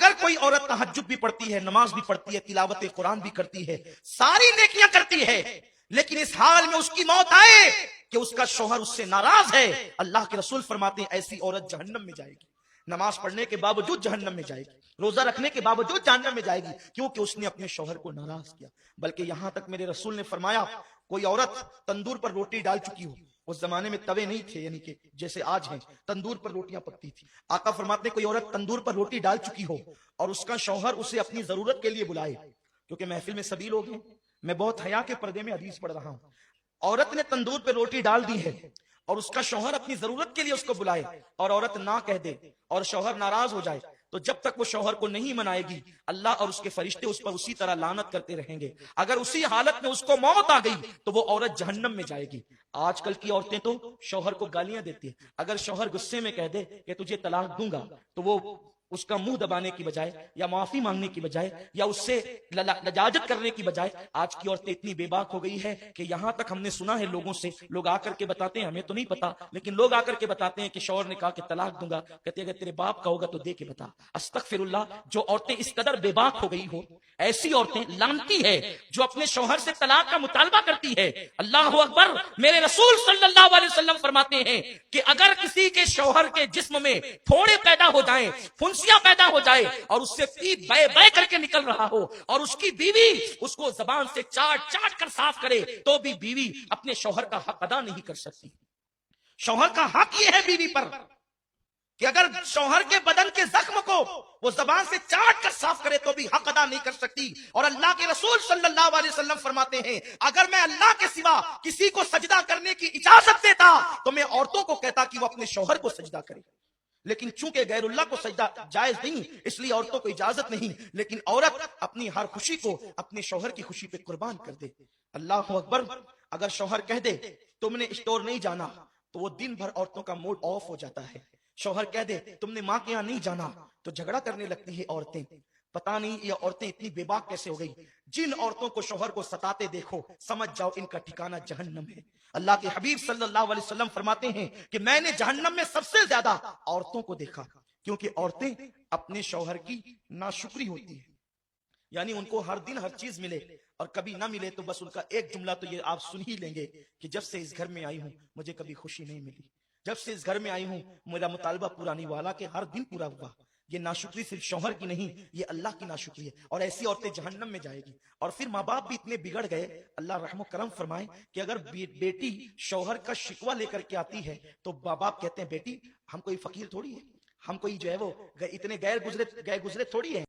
اگر کوئی عورت تہجد بھی پڑھتی ہے، نماز بھی پڑھتی ہے، تلاوت قرآن بھی کرتی ہے، ساری نیکیاں کرتی ہے، لیکن اس حال میں اس کی موت آئے کہ اس کا شوہر اس سے ناراض ہے، اللہ کے رسول فرماتے ہیں ایسی عورت جہنم میں جائے گی، نماز پڑھنے کے باوجود جہنم میں جائے گی، روزہ رکھنے کے باوجود جہنم میں جائے گی، کیونکہ اس نے اپنے شوہر کو ناراض کیا۔ بلکہ یہاں تک میرے رسول نے فرمایا کوئی عورت تندور پر روٹی ڈال چکی ہو، اس زمانے میں توے نہیں تھے یعنی کہ جیسے آج ہیں، تندور پر روٹیاں پکتی تھی، آقا فرماتے ہیں کوئی عورت تندور پر روٹی ڈال چکی ہو اور اس کا شوہر اسے اپنی ضرورت کے لیے بلائے، کیونکہ محفل میں سبھی لوگ ہیں، میں بہت حیا کے پردے میں حدیث پڑھ رہا ہوں، عورت نے تندور پہ روٹی ڈال دی ہے اور اس کا شوہر اپنی ضرورت کے لیے اس کو بلائے اور عورت نہ کہہ دے اور شوہر ناراض ہو جائے، تو جب تک وہ شوہر کو نہیں منائے گی اللہ اور اس کے فرشتے اس پر اسی طرح لعنت کرتے رہیں گے، اگر اسی حالت میں اس کو موت آ گئی تو وہ عورت جہنم میں جائے گی۔ آج کل کی عورتیں تو شوہر کو گالیاں دیتی ہیں، اگر شوہر غصے میں کہہ دے کہ تجھے طلاق دوں گا تو وہ اس کا منہ دبانے کی بجائے یا معافی مانگنے کی بجائے یا اس سے لجاجت کرنے کی بجائے آج کی عورتیں اتنی بے باک ہو گئی ہے کہ یہاں تک ہم نے سنا ہے لوگوں سے، لوگ آ کر کے بتاتے ہیں، ہمیں تو نہیں پتا لیکن لوگ آ کر کے بتاتے ہیں کہ شوہر نے کہا کہ طلاق دوں گا، کہتے اگر تیرے باپ کا ہوگا تو دے کے بتا۔ استغفر اللہ، جو عورتیں اس قدر بے باک ہو گئی ہو، ایسی عورتیں لعنتی ہے جو اپنے شوہر سے طلاق کا مطالبہ کرتی ہے۔ اللہ اکبر، میرے رسول صلی اللہ علیہ وسلم فرماتے ہیں کہ اگر کسی کے شوہر کے جسم میں پھوڑے پیدا ہو جائیں، پھنسیاں پیدا ہو جائے اور اس سے پیپ بے بے کر کے نکل رہا ہو اور اس کی بیوی اس کو زبان سے چاٹ چاٹ کر صاف کرے تو بھی بیوی اپنے شوہر کا حق ادا نہیں کر سکتی۔ شوہر کا حق یہ ہے بیوی پر کہ اگر شوہر کے بدن کے زخم کو وہ زبان سے چاٹ کر صاف کرے تو بھی حق ادا نہیں کر سکتی۔ اور اللہ کے رسول صلی اللہ علیہ وسلم فرماتے ہیں اگر میں اللہ کے سوا کسی کو سجدہ کرنے کی اجازت دیتا تو میں عورتوں کو کہتا کہ وہ اپنے شوہر کو سجدہ کرے، لیکن چونکہ غیر اللہ کو سجدہ جائز نہیں اس لیے عورتوں کو اجازت نہیں، لیکن عورت اپنی ہر خوشی کو اپنے شوہر کی خوشی پہ قربان کر دے۔ اللہ اکبر، اگر شوہر کہہ دے تم نے اسٹور نہیں جانا تو وہ دن بھر عورتوں کا موڈ آف ہو جاتا ہے، شوہر کہہ دے تم نے ماں کے یہاں نہیں جانا تو جھگڑا کرنے لگتی ہے عورتیں۔ پتہ نہیں یہ عورتیں اتنی بے باک کیسے ہو گئی، جن عورتوں کو شوہر کو ستاتے دیکھو سمجھ جاؤ ان کا ٹھکانہ جہنم ہے۔ اللہ کے حبیب صلی اللہ علیہ وسلم فرماتے ہیں کہ میں نے جہنم میں سب سے زیادہ عورتوں کو دیکھا، کیونکہ عورتیں اپنے شوہر کی ناشکری ہوتی ہیں، یعنی ان کو ہر دن ہر چیز ملے اور کبھی نہ ملے تو بس ان کا ایک جملہ تو یہ آپ سن ہی لیں گے کہ جب سے اس گھر میں آئی ہوں مجھے کبھی خوشی نہیں ملی، جب سے اس گھر میں آئی ہوں میرا مطالبہ پورا نہیں ہوا، حالانکہ ہر دن پورا ہوا۔ یہ ناشکری صرف شوہر کی نہیں، یہ اللہ کی ناشکری ہے، اور ایسی عورتیں جہنم میں جائے گی۔ اور پھر ماں باپ بھی اتنے بگڑ گئے، اللہ رحم و کرم فرمائے کہ اگر بیٹی شوہر کا شکوہ لے کر کے آتی ہے تو ماں باپ کہتے ہیں بیٹی ہم کوئی فقیر تھوڑی ہے، ہم کوئی جو ہے وہ اتنے گئے گزرے تھوڑی ہیں،